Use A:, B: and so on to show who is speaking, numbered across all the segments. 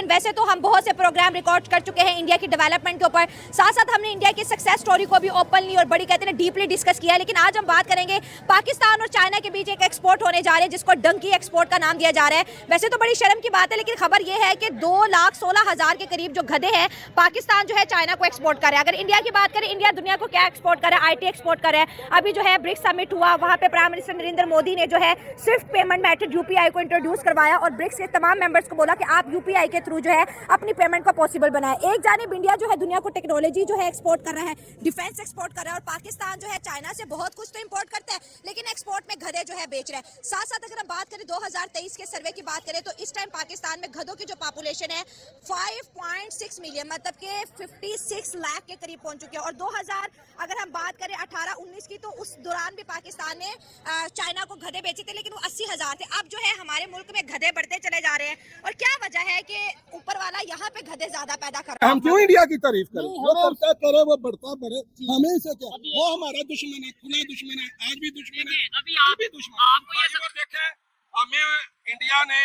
A: वैसे तो हम बहुत से प्रोग्राम रिकॉर्ड कर चुके हैं इंडिया की डेवलपमेंट के ऊपर, साथ साथ हमने इंडिया की सक्सेस स्टोरी को भी ओपनली और बड़ी कहते हैं डीपली डिस्कस किया है। लेकिन आज हम बात करेंगे पाकिस्तान और चाइना के बीच एक एक्सपोर्ट होने जा रहे हैं जिसको डंकी एक्सपोर्ट का नाम दिया जा रहा है। वैसे तो बड़ी शर्म की बात है, लेकिन खबर यह है कि 2,16,000 के करीब जो गधे हैं पाकिस्तान जो है चाइना को एक्सपोर्ट कर रहा है। अगर इंडिया की बात करें, इंडिया दुनिया को क्या एक्सपोर्ट कर रहा है? IT एक्सपोर्ट कर रहा है। अभी जो है ब्रिक्स समिट हुआ, वहाँ पे प्राइम मिनिस्टर नरेंद्र मोदी ने जो है स्विफ्ट पेमेंट मेथड UPI को इंट्रोड्यूस करवाया और ब्रिक्स के तमाम मेंबर्स को बोला कि आप UPI के थ्रू जो है अपनी पेमेंट को पॉसिबल बनाए। एक जानिब इंडिया जो है दुनिया को टेक्नोलॉजी जो है एक्सपोर्ट कर रहा है, डिफेंस एक्सपोर्ट कर रहा है, और पाकिस्तान जो है चाइना से बहुत कुछ तो इंपोर्ट करता है लेकिन एक्सपोर्ट में गधे जो है बेच रहा है। साथ साथ अगर हम बात करें 2023 के सर्वे की बात करें तो इस टाइम पाकिस्तान में गधों की जो पॉपुलेशन है 5.6 मिलियन मतलब के 56 लाख के करीब पहुंच चुके हैं। और 2000 अगर हम बात करें 18-19 की तो उस दौरान भी पाकिस्तान ने चाइना को गधे बेचे थे, लेकिन वो 80,000 थे। अब जो है हमारे मुल्क में गधे बढ़ते चले जा रहे हैं, और क्या वजह है कि ऊपर वाला यहाँ पे गधे ज्यादा पैदा कर रहा है।
B: हम क्यों इंडिया की तारीफ करें? वो करता करे, वो बढ़ता बढ़े, हमें से क्या? वो हमारा दुश्मन है, खुला दुश्मन है, आज भी दुश्मन है, अभी आप भी दुश्मन। आपको ये सब देखे, हमें इंडिया ने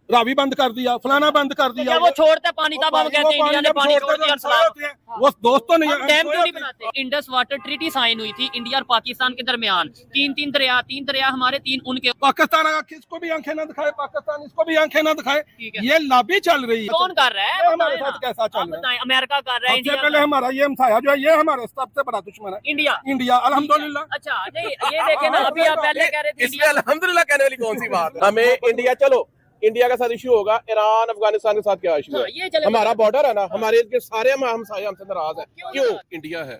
B: रावी बंद कर दिया, फलाना बंद कर दिया।
C: वो छोड़ते पानी तब हम कहते हैं इंडिया ने पानी छोड़ दिया।
B: वो दोस्त तो नहीं,
C: डैम क्यों नहीं बनाते? इंडस वाटर ट्रीटी साइन हुई थी इंडिया और पाकिस्तान के दरमियान। तीन दरिया हमारे, तीन उनके।
B: पाकिस्तान इसको भी आंखें ना दिखाए, पाकिस्तान इसको भी आंखें ना दिखाए। ये लॉबी चल रही है।
C: कौन कर रहा है?
B: हमारे साथ कैसा चल रहा है?
C: अमेरिका कर रहा है।
B: सबसे पहले हमारा ये हमसाया जो है, ये हमारे सबसे बड़ा दुश्मन है इंडिया। अल्हम्दुलिल्लाह।
C: अच्छा नहीं, ये देखे ना, अभी आप पहले कह रहे थे
D: इसमें अल्हम्दुलिल्लाह कहने वाली कौन सी बात है? हमें इंडिया, चलो इंडिया के साथ इशू होगा, ईरान अफगानिस्तान के साथ क्या इशू है? हमारा बॉर्डर है ना, हमारे के सारे हमसाये हमसे नाराज है। क्यों? इंडिया है,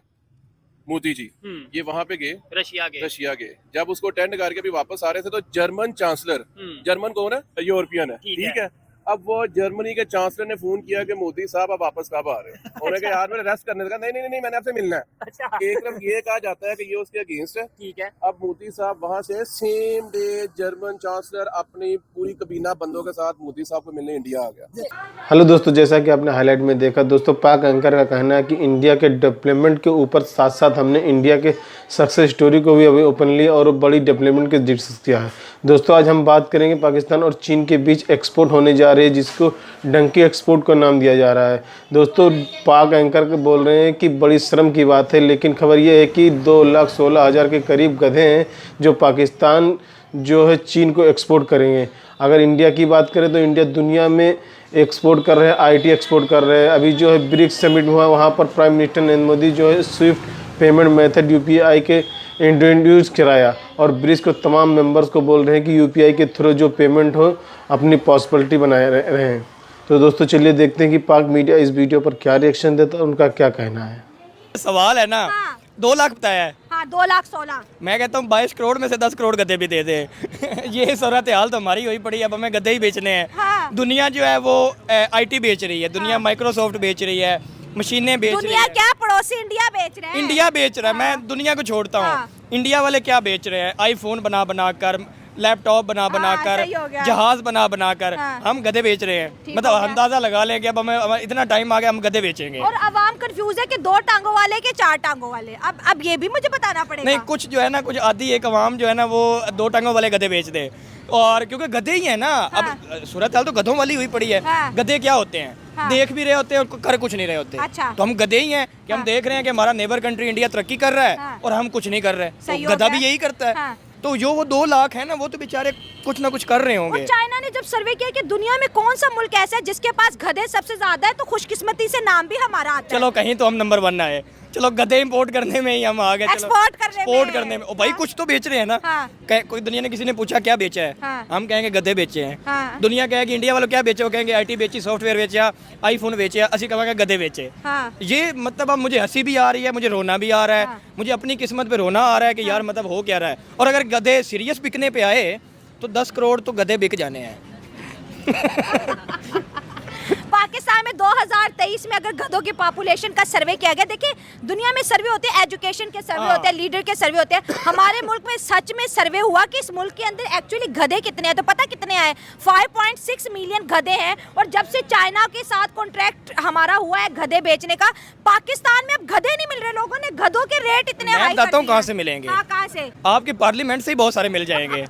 D: मोदी जी ये वहाँ पे गए, रशिया गए, जब उसको अटेंड करके भी वापस आ रहे थे तो जर्मन चांसलर, जर्मन कौन है? यूरोपियन है, ठीक है। अब वो जर्मनी के चांसलर ने फोन किया कि मोदी साहब आप वापस कब आ रहे हैं? उन्होंने कहा यार मैंने रेस्ट करने का। नहीं, मैंने आपसे मिलना है।
C: अच्छा।
D: एक तरफ ये कहा जाता है कि ये उसके अगेंस्ट है, ठीक है। अब मोदी साहब वहाँ से सेम डे जर्मन चांसलर अपनी पूरी कबीना बंदों के साथ मोदी साहब को मिलने इंडिया आ गया।
E: हेलो दोस्तों, जैसा कि आपने हाईलाइट में देखा दोस्तों, पाक एंकर का कहना है कि इंडिया के डेवलपमेंट के ऊपर साथ साथ हमने इंडिया के सक्सेस स्टोरी को भी अभी ओपनली और बड़ी डेवलपमेंट के डिस्कस किया है। दोस्तों आज हम बात करेंगे पाकिस्तान और चीन के बीच एक्सपोर्ट होने जा रही है जिसको डंकी एक्सपोर्ट का नाम दिया जा रहा है। दोस्तों पाक एंकर के बोल रहे हैं कि बड़ी शर्म की बात है, लेकिन खबर ये है कि 2,16,000 के करीब गधे हैं जो पाकिस्तान जो है चीन को एक्सपोर्ट करेंगे। अगर इंडिया की बात करें तो इंडिया दुनिया में एक्सपोर्ट कर रहे हैं, IT एक्सपोर्ट कर रहे हैं। अभी जो है ब्रिक्स समिट हुआ, वहाँ पर प्राइम मिनिस्टर नरेंद्र मोदी जो है स्विफ्ट पेमेंट मेथड UPI के इंट्रोड्यूस कराया और ब्रिक्स को तमाम मेंबर्स को बोल रहे हैं कि UPI के थ्रू जो पेमेंट हो अपनी पॉसिबिलिटी बनाए रहे हैं। तो दोस्तों चलिए देखते हैं कि पाक मीडिया इस वीडियो पर क्या रिएक्शन देता है, उनका क्या कहना है।
F: सवाल है ना, 2 लाख बताया है।
A: हाँ 2,16,000।
F: मैं कहता हूँ 22 करोड़ में से 10 करोड़ गद्दे भी दे दे। ये सूरत हाल तो हमारी हुई पड़ी है, अब हमें गद्दे ही बेचने हैं।
A: हाँ।
F: दुनिया जो है वो IT बेच रही है, दुनिया माइक्रोसॉफ्ट बेच रही है, मशीनें बेच रही है।
A: दुनिया क्या, पड़ोसी इंडिया बेच रहे हैं।
F: इंडिया बेच रहा है। मैं दुनिया को छोड़ता हूँ, इंडिया वाले क्या बेच रहे हैं? आईफोन बना कर, लैपटॉप बना कर, जहाज बना कर, हम गधे बेच रहे हैं। मतलब अंदाजा लगा लें कि अब हमें इतना टाइम आ गया, हम गधे बेचेंगे।
A: और अवाम कंफ्यूज है कि 2 टांगों वाले के 4 टांगों वाले। अब ये भी मुझे बताना पड़ेगा।
F: नहीं, कुछ जो है ना, कुछ आधी एक अवाम जो है ना वो 2 टांगों वाले गधे बेच दे, और क्योंकि गधे ही है ना। अब सूरत हाल तो गधों वाली हुई पड़ी है। गधे क्या होते हैं? देख भी रहे होते हैं और कर कुछ नहीं रहे होते।
A: अच्छा।
F: तो हम गधे ही हैं कि हम देख रहे हैं कि हमारा नेबर कंट्री इंडिया तरक्की कर रहा है और हम कुछ नहीं कर रहे। तो गधा भी यही करता है। तो जो वो 2 लाख है ना, वो तो बेचारे कुछ ना कुछ कर रहे होंगे।
A: और चाइना ने जब सर्वे किया कि दुनिया में कौन सा मुल्क ऐसा है जिसके पास गधे सबसे ज्यादा है, तो खुशकिस्मती से नाम भी हमारा आता है।
F: चलो कहीं तो हम नंबर 1 आए। चलो गधे इंपोर्ट करने में ही हम आ गए,
A: एक्सपोर्ट करने में।
F: ओ भाई कुछ तो बेच रहे हैं ना। कोई दुनिया ने किसी ने पूछा क्या बेचा है, हम कहेंगे गधे बेचे हैं। दुनिया कहेगी इंडिया वालों क्या बेचे, वो कहेंगे IT बेची, सॉफ्टवेयर बेचा, आईफोन बेचे, असि कहेंगे गधे बेचे। ये मतलब अब मुझे हंसी भी आ रही है, मुझे रोना भी आ रहा है, मुझे अपनी किस्मत पे रोना आ रहा है कि यार मतलब हो क्या रहा है। और अगर गधे सीरियस बिकने पे आए तो 10 करोड़ तो गधे बिक जाने हैं।
A: पाकिस्तान में 2023 में अगर गधों की पॉपुलेशन का सर्वे किया गया, देखिए दुनिया में सर्वे होते हैं, एजुकेशन के सर्वे होते हैं, लीडर के सर्वे होते हैं। हमारे मुल्क में सच में सर्वे हुआ कि इस मुल्क के अंदर एक्चुअली गधे कितने हैं, तो पता कितने आए? 5.6 मिलियन गधे हैं। और जब से चाइना के साथ कॉन्ट्रैक्ट हमारा हुआ है गधे बेचने का, पाकिस्तान में अब गधे नहीं मिल रहे। लोगों ने गधों के रेट इतने हाई कर दिए।
F: कहाँ से मिलेंगे?
A: कहाँ से?
F: आपके पार्लियामेंट से ही बहुत सारे मिल जाएंगे।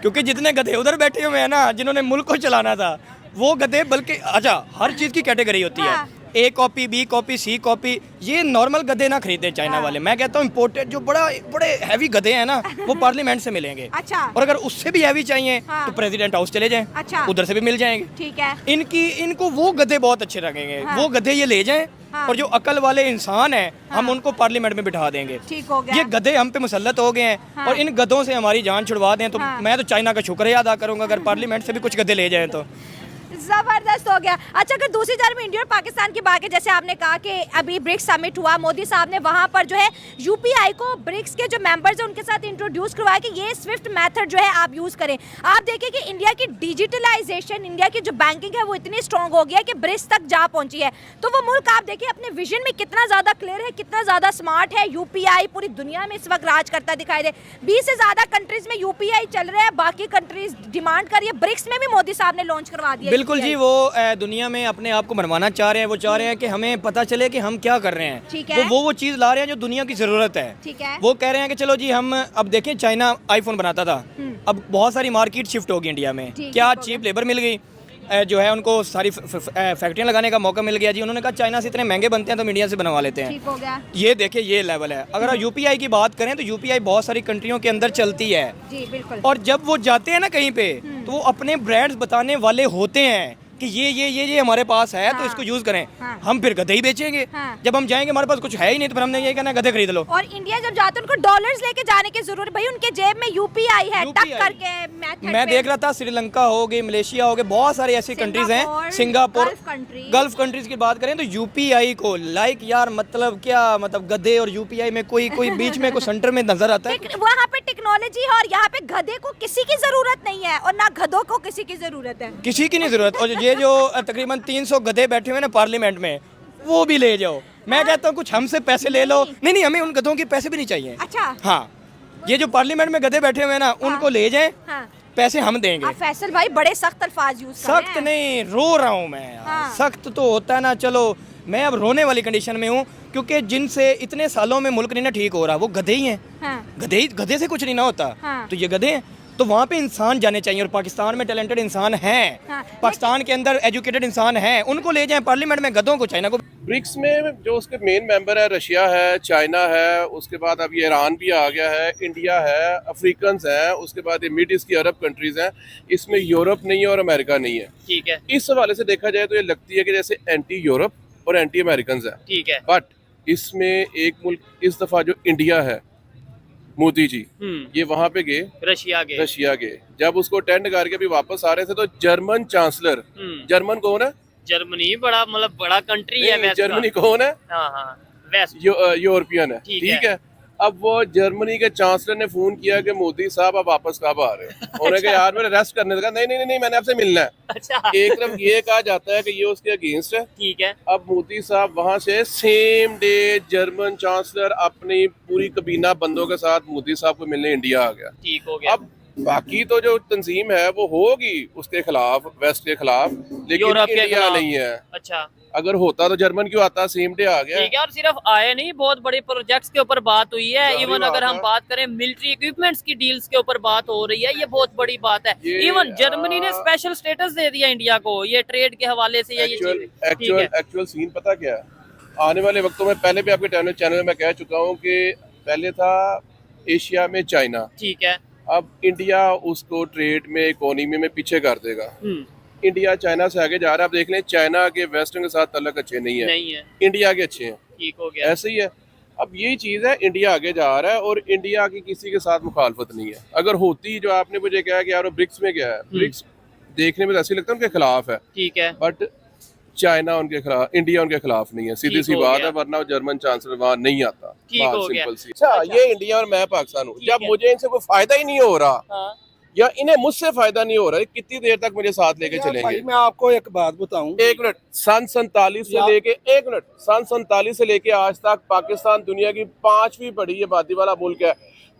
F: क्योंकि जितने गधे उधर बैठे हुए हैं ना, जिन्होंने मुल्क को चलाना था, वो गधे बल्कि अच्छा हर चीज़ की कैटेगरी होती है, A copy, B copy, C copy. ये नॉर्मल गधे ना खरीदे चाइना वाले। मैं कहता हूँ इम्पोर्टेड जो बड़े हैवी गधे हैं ना वो पार्लियामेंट से मिलेंगे।
A: अच्छा।
F: और अगर उससे भी हैवी चाहिए तो प्रेसिडेंट हाउस चले जाएं।
A: अच्छा।
F: उधर से भी मिल जाएंगे।
A: ठीक है।
F: इनको वो गधे बहुत अच्छे लगेंगे। वो गधे ये ले जाएं और जो अकल वाले इंसान हैं हम उनको पार्लियामेंट में बिठा देंगे।
A: ठीक हो गया।
F: ये गधे हम पे मुसल्लत हो गए हैं और इन गधों से हमारी जान छुड़वा दें तो मैं तो चाइना का शुक्रिया अदा करूंगा अगर पार्लियामेंट से भी कुछ गधे ले जाएं तो।
A: जबरदस्त हो गया। अच्छा, अगर दूसरी तरफ इंडिया और पाकिस्तान की बात है, जैसे आपने कहा कि अभी ब्रिक्स समिट हुआ, मोदी साहब ने वहां पर जो है यूपीआई को ब्रिक्स के जो मेंबर्स हैं उनके साथ इंट्रोड्यूस करवाया कि ये स्विफ्ट मेथड जो है आप यूज करें। आप देखिए कि इंडिया की डिजिटलाइजेशन, इंडिया की जो बैंकिंग है वो इतनी स्ट्रॉन्ग हो गया कि ब्रिक्स तक जा पहुंची है। तो वो मुल्क आप देखिए अपने विजन में कितना ज्यादा क्लियर है, कितना ज्यादा स्मार्ट है। यूपीआई पूरी दुनिया में इस वक्त राज करता दिखाई दे। 20 से ज्यादा कंट्रीज में यूपीआई चल रहा है, बाकी कंट्रीज डिमांड कर रही है। ब्रिक्स में भी मोदी साहब ने लॉन्च करवा दिया।
F: बिल्कुल जी, वो दुनिया में अपने आप को मनवाना चाह रहे हैं। वो चाह रहे हैं कि हमें पता चले कि हम क्या कर रहे हैं।
A: ठीक है।
F: वो चीज़ ला रहे हैं जो दुनिया की ज़रूरत है।
A: ठीक है।
F: वो कह रहे हैं कि चलो जी हम अब देखें चाइना आईफोन बनाता था, अब बहुत सारी मार्केट शिफ्ट होगी इंडिया में। क्या चीप लेबर मिल गई, जो है उनको सारी फैक्ट्रियाँ लगाने का मौका मिल गया जी। उन्होंने कहा चाइना से इतने महंगे बनते हैं तो हम इंडिया से बनवा लेते हैं।
A: ठीक हो गया।
F: ये देखिए ये लेवल है। अगर यूपीआई की बात करें तो यूपीआई बहुत सारी कंट्रियों के अंदर चलती है
A: जी बिल्कुल।
F: और जब वो जाते हैं ना कहीं पे तो वो अपने ब्रांड्स बताने वाले होते हैं कि ये हमारे पास है तो इसको यूज करें। हम फिर गधे ही बेचेंगे। जब हम जाएंगे हमारे पास कुछ है ही नहीं तो फिर हमने ये कहना गधे खरीद लो।
A: और इंडिया जब जाते हैं उनको डॉलर्स लेके जाने की जरूरत, भाई उनके जेब में यूपीआई है, टक करके मेथड
F: मैं देख रहा था श्रीलंका हो गई, मलेशिया हो गए, बहुत सारी ऐसी कंट्रीज हैं, सिंगापुर, गल्फ कंट्रीज की बात करें तो यूपीआई को लाइक यार मतलब क्या मतलब गधे और यूपीआई में कोई बीच में कोई सेंटर में नजर आता है।
A: वहाँ पे टेक्नोलॉजी है और यहाँ पे गधे को किसी की जरूरत नहीं है और ना गधों को किसी की जरूरत है।
F: किसी की नहीं जरूरत। और ये जो तकरीबन 300 गधे बैठे हुए ना पार्लियामेंट में वो भी ले जाओ। मैं कहता हूँ कुछ हमसे पैसे ले लो। नहीं हमें उन गधों के पैसे भी नहीं चाहिए।
A: अच्छा।
F: हाँ, ये जो पार्लियामेंट में गधे बैठे हुए हैं ना उनको ले जाएं। पैसे हम देंगे।
A: फैसल भाई बड़े सख्त अल्फाज यूज कर रहे हैं।
F: सख्त नहीं, रो रहा हूँ मैं यार। सख्त तो होता है ना, चलो मैं अब रोने वाली कंडीशन में हूँ क्योंकि जिनसे इतने सालों में मुल्क नहीं ना ठीक हो रहा वो गधे ही हैं। गधे से कुछ नहीं ना होता। तो ये गधे हैं तो वहाँ पे इंसान जाने चाहिए और पाकिस्तान में टैलेंटेड इंसान हैं। पाकिस्तान के अंदर एजुकेटेड इंसान हैं, उनको ले जाएं पार्लियामेंट में, गधों को चाइना को।
D: ब्रिक्स में जो उसके मेन मेंबर है रशिया है, चाइना है, उसके बाद अब ये ईरान भी आ गया है, इंडिया है, अफ्रीकन है, उसके बाद ये मिड ईस्ट की अरब कंट्रीज हैं। इसमें यूरोप नहीं है और अमेरिका नहीं है।
C: ठीक है।
D: इस हवाले से देखा जाए तो ये लगती है कि जैसे एंटी यूरोप और एंटी अमेरिकन है।
C: ठीक है।
D: बट इसमें एक मुल्क इस दफा जो इंडिया है, मोदी जी ये वहां पे गए, रशिया गए। जब उसको अटेंड करके भी वापस आ रहे थे तो जर्मन चांसलर, जर्मन कौन है?
C: जर्मनी बड़ा कंट्री है।
D: जर्मनी कौन है? यूरोपियन है। ठीक है। अब वो जर्मनी के चांसलर ने फोन किया कि मोदी साहब आप वापस कब आ रहे हो? उन्होंने कहा यार मैंने रेस्ट करने लगा। नहीं मैंने आपसे मिलना है।
C: अच्छा।
D: एक तरफ ये कहा जाता है कि ये उसके अगेंस्ट है।
C: ठीक है।
D: अब मोदी साहब वहां से सेम डे जर्मन चांसलर अपनी पूरी कबीना बंदों के साथ मोदी साहब को मिलने इंडिया आ गया।
C: ठीक हो गया।
D: अब बाकी तो जो तंजीम है वो होगी उसके खिलाफ, वेस्ट के खिलाफ, लेकिन इंडिया नहीं है।
C: अच्छा।
D: अगर होता तो जर्मन क्यों आता? सेम डे आ गया।
C: ठीक है। और सिर्फ आए नहीं, बहुत बड़े प्रोजेक्ट्स के ऊपर बात हुई है। इवन अगर हम बात करें मिलिट्री इक्विपमेंट्स की डील्स के ऊपर बात हो रही है, ये बहुत बड़ी बात है। इवन जर्मनी ने स्पेशल स्टेटस दे दिया इंडिया को ये ट्रेड के हवाले से।
D: एक्चुअल सीन पता क्या है? आने वाले वक्तों में, पहले भी आपके चैनल में मैं कह चुका हूँ कि पहले था एशिया में चाइना।
C: ठीक है।
D: अब इंडिया उसको ट्रेड में, इकोनॉमी में पीछे कर देगा। इंडिया चाइना से आगे जा रहा है। अब देख लें चाइना के वेस्टर्न के साथ तल्लक अच्छे नहीं है, इंडिया के अच्छे हैं।
C: ठीक हो गया।
D: ऐसे ही है। अब यही चीज है, इंडिया आगे जा रहा है और इंडिया की किसी के साथ मुखालफत नहीं है। अगर होती, जो आपने मुझे कहा कि यार ब्रिक्स में क्या है, ब्रिक्स देखने में ऐसे लगता है उनके खिलाफ है।
C: ठीक है।
D: बट चाइना उनके खिलाफ, इंडिया उनके खिलाफ नहीं है। सीधी सी बात है, वरना वो जर्मन चांसलर वहां नहीं आता। बात सिंपल सी। अच्छा, ये इंडिया और मैं पाकिस्तान हूँ। जब मुझे इनसे कोई फायदा ही नहीं हो रहा या इन्हें मुझसे फायदा नहीं हो रहा है, कितनी देर तक मुझे साथ लेके चलेंगे?
B: मैं आपको एक बात बताऊं।
D: एक मिनट। सन 47 से लेके आज तक पाकिस्तान दुनिया की 5वीं बड़ी आबादी वाला मुल्क है।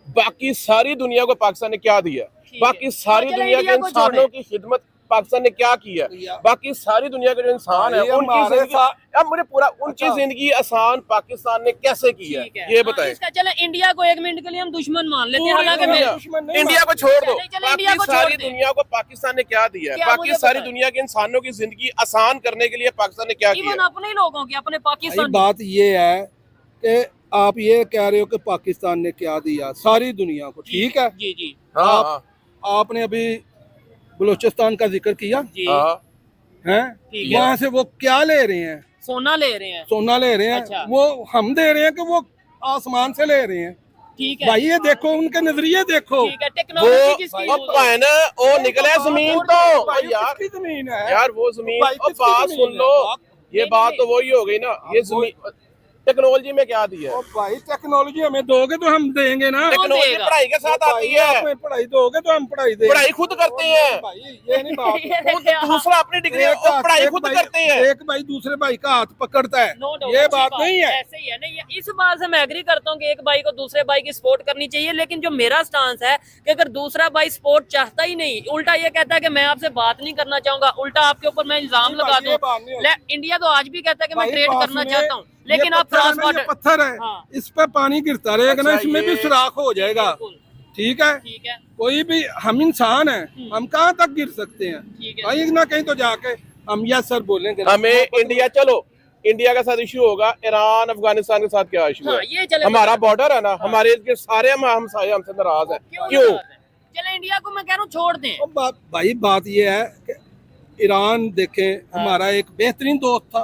D: बाकी सारी दुनिया को पाकिस्तान ने क्या दिया? बाकी सारी दुनिया के इंसानों की खिदमत पाकिस्तान ने क्या किया, बाकी सारी दुनिया के जो इंसान है उनकी जिंदगी, अब मुझे पूरा उनकी जिंदगी आसान पाकिस्तान ने कैसे की है ये बताएं।
C: चले इंडिया को 1 मिनट के लिए हम दुश्मन मान लेते हैं, हालांकि
D: इंडिया को छोड़ दो,
C: इंडिया को
D: बाकी सारी दुनिया को पाकिस्तान ने क्या दिया है, बाकी सारी दुनिया के इंसानों की जिंदगी आसान करने के लिए पाकिस्तान ने क्या किया।
C: अपने लोगों की, अपने पाकिस्तान।
B: बात ये है कि आप ये कह रहे हो कि पाकिस्तान ने क्या दिया सारी दुनिया को, ठीक है
C: जी जी।
B: आपने अभी बलूचिस्तान का जिक्र किया है, वहाँ से वो क्या ले रहे हैं,
C: सोना ले रहे हैं,
B: सोना ले रहे हैं।
C: अच्छा।
B: वो हम दे रहे हैं कि वो आसमान से ले रहे हैं।
C: ठीक है
B: भाई ये देखो उनके नजरिए देखो,
C: ठीक है। टेक्नोलॉजी किसकी
D: वो निकले जमीन तो
B: यार जमीन है
D: यार, वो जमीन बात सुन लो, ये बात तो वही हो गई ना, ये जमीन टेक्नोलॉजी में क्या दिया है।
B: भाई टेक्नोलॉजी हमें दोगे तो हम देंगे ना,
D: टेक्नोलॉजी पढ़ाई के साथ आती है,
B: पढ़ाई दोगे तो हम पढ़ाई देंगे,
D: पढ़ाई खुद करते हैं
B: भाई ये नहीं बात।
D: दूसरा अपनी डिग्री पढ़ाई खुद करते हैं,
B: एक भाई दूसरे भाई का हाथ पकड़ता है, ये बात नहीं है,
C: ऐसे ही है। नहीं, इस बात से मैं एग्री करता हूँ कि एक भाई को दूसरे भाई की सपोर्ट करनी चाहिए, लेकिन जो मेरा स्टांस है कि अगर दूसरा भाई सपोर्ट चाहता ही नहीं, उल्टा ये कहता है कि मैं आपसे बात नहीं करना चाहूंगा, उल्टा आपके ऊपर मैं इल्जाम लगा दूं। इंडिया तो आज भी कहता है कि मैं ट्रेड करना चाहता हूँ, लेकिन आप क्रॉस बॉर्डर
B: पत्थर है, इस पे पानी गिरता रहेगा ना, इसमें भी सुराख हो जाएगा, ठीक है। कोई भी हम इंसान है, हम कहाँ तक गिर सकते हैं, कहीं ना कहीं तो जाके हम यस सर बोलेंगे।
D: हमें इंडिया, चलो इंडिया के साथ इश्यू होगा, ईरान अफगानिस्तान के साथ क्या इश्यू है, हमारा बॉर्डर है ना, हमारे सारे हमसाये हमसे नाराज है, क्यों?
C: चले इंडिया को मैं कह रहा हूँ छोड़ दें।
B: भाई बात ये है कि ईरान देखें हमारा एक बेहतरीन दोस्त था,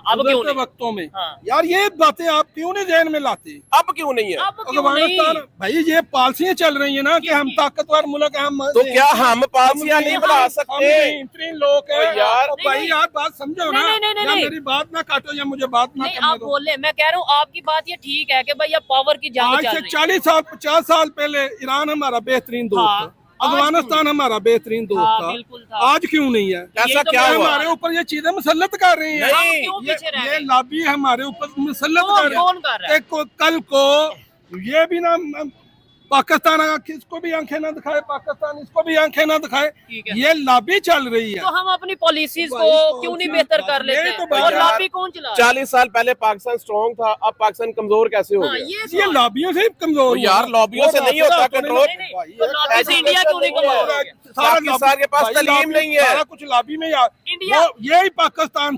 C: अब क्यों
B: के वक्तों में, यार ये बातें आप क्यों नहीं ध्यान में लाते,
D: अब क्यों नहीं है?
B: अफगानिस्तान भाई ये पॉलिसियां चल रही है ना कि हम ताकतवर मुल्क हम,
D: तो क्या हम पॉलिसियां नहीं बना सकते?
B: बेहतरीन लोग हैं
D: यार,
B: भाई यार बात समझो ना, या मेरी बात ना काटो या मुझे बात ना करने
C: आप बोले, मैं कह रहा हूँ आपकी बात ये ठीक है कि भाई अब पावर की जंग
B: आज से 40 साल 50 साल पहले ईरान हमारा बेहतरीन दोस्त था, अफगानिस्तान हमारा बेहतरीन दोस्त था, आज क्यों नहीं है?
D: ऐसा क्या हुआ?
B: हमारे ऊपर ये चीजें मुसल्लत कर रही हैं, ये लॉबी हमारे ऊपर मुसल्लत कर रही है। कल को ये भी ना पाकिस्तान किसको भी आंखें ना दिखाए, पाकिस्तान इसको भी आंखें ना दिखाए, ये लॉबी चल रही है,
C: तो हम अपनी पॉलिसीज को क्यों नहीं बेहतर कर लेते हैं? और लॉबी कौन चला?
D: 40 साल पहले पाकिस्तान स्ट्रॉन्ग था, अब पाकिस्तान कमजोर कैसे हो गया?
B: ये लॉबियों से कमजोर,
D: यार लॉबियों से नहीं होता कंट्रोल,
C: ऐसे इंडिया क्यों नहीं कमजोर?
D: पाकिस्तान के पास तलीम नहीं है,
B: सारा कुछ लॉबी में यार, यही पाकिस्तान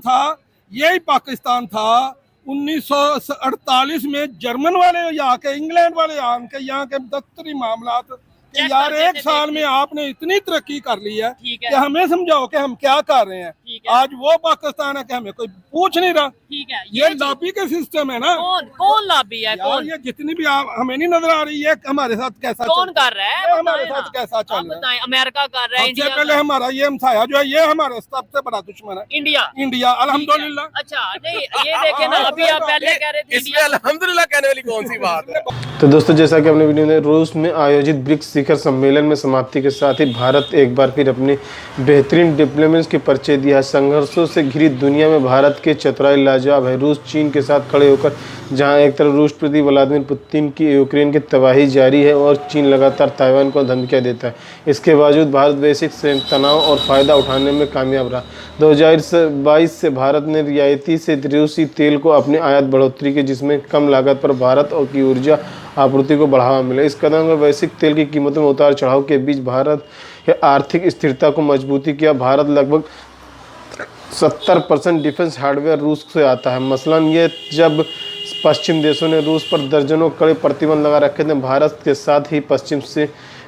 B: था 1948 में जर्मन वाले यहाँ के, इंग्लैंड वाले यहाँ के दफ्तरी मामला कि यार एक साल में आपने इतनी तरक्की कर ली है कि हमें समझाओ कि हम क्या कर रहे हैं। आज वो पाकिस्तान है कि हमें कोई पूछ नहीं रहा। ये लॉबी के सिस्टम है ना।
C: कौन लॉबी है?
B: कौन? ये जितनी भी हमें नहीं नजर आ रही है हमारे साथ कैसा
C: कौन कर रहा है,
B: हमारे साथ कैसा चल रहा है।
C: अमेरिका कर रहा है,
B: सबसे पहले हमारा ये हमसाया जो है ये हमारे सबसे बड़ा दुश्मन है, इंडिया। अल्हम्दुलिल्लाह।
C: अच्छा नहीं ये देखे ना, अभी आप पहले कह रहे थे
D: इसमें अल्हम्दुलिल्लाह कहने वाली कौन सी बात है।
E: तो दोस्तों जैसा कि अपने वीडियो में रूस में आयोजित ब्रिक्स शिखर सम्मेलन में समाप्ति के साथ ही भारत एक बार फिर अपने बेहतरीन डिप्लोमेट्स के परिचय दिया। संघर्षों से घिरी दुनिया में भारत के चतुराई लाजवाब है। रूस चीन के साथ खड़े होकर जहां एक तरफ रूसपति व्लादिमीर पुतिन की यूक्रेन की तबाही जारी है और चीन लगातार ताइवान को धमकियां देता है, इसके बावजूद भारत वैश्विक तनाव और फ़ायदा उठाने में कामयाब रहा। 2022 से भारत ने रियायती से रूसी तेल को अपनी आयात बढ़ोतरी की, जिसमें कम लागत पर भारत और की ऊर्जा आपूर्ति को बढ़ावा मिला। इस कदम में वैश्विक तेल की कीमतों में उतार चढ़ाव के बीच भारत के आर्थिक स्थिरता को मजबूती किया। भारत लगभग 70% डिफेंस हार्डवेयर रूस से आता है। मसलन ये जब पश्चिम देशों ने रूस पर दर्जनों कड़े प्रतिबंध लगा रखे थे, भारत के साथ ही पश्चिम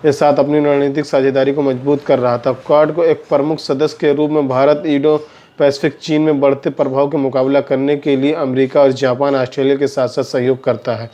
E: के साथ अपनी रणनीतिक साझेदारी को मजबूत कर रहा था। क्वाड को एक प्रमुख सदस्य के रूप में भारत इंडो पैसिफिक चीन में बढ़ते प्रभाव का मुकाबला करने के लिए अमेरिका और जापान, ऑस्ट्रेलिया के साथ साथ सहयोग करता है।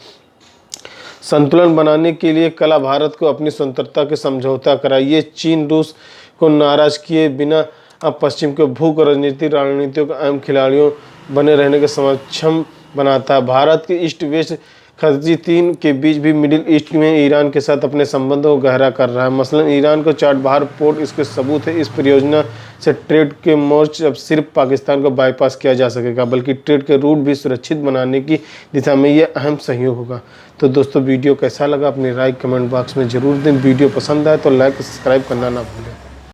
E: संतुलन बनाने के लिए कला भारत को अपनी स्वतंत्रता के समझौता कराइए। चीन रूस को नाराज किए बिना अब पश्चिम के भूख और राजनीतिक रणनीतियों के अहम खिलाड़ियों बने रहने के सक्षम बनाता है। भारत के ईस्ट वेस्ट खजीतीन के बीच भी मिडिल ईस्ट में ईरान के साथ अपने संबंधों को गहरा कर रहा है। मसलन ईरान को चाबहार पोर्ट इसके सबूत है। इस परियोजना से ट्रेड के मोर्च अब सिर्फ पाकिस्तान को बाईपास किया जा सकेगा, बल्कि ट्रेड के रूट भी सुरक्षित बनाने की दिशा में यह अहम सहयोग होगा। तो दोस्तों वीडियो कैसा लगा अपनी राय कमेंट बॉक्स में ज़रूर दें। वीडियो पसंद आए तो लाइक सब्सक्राइब करना ना भूलें।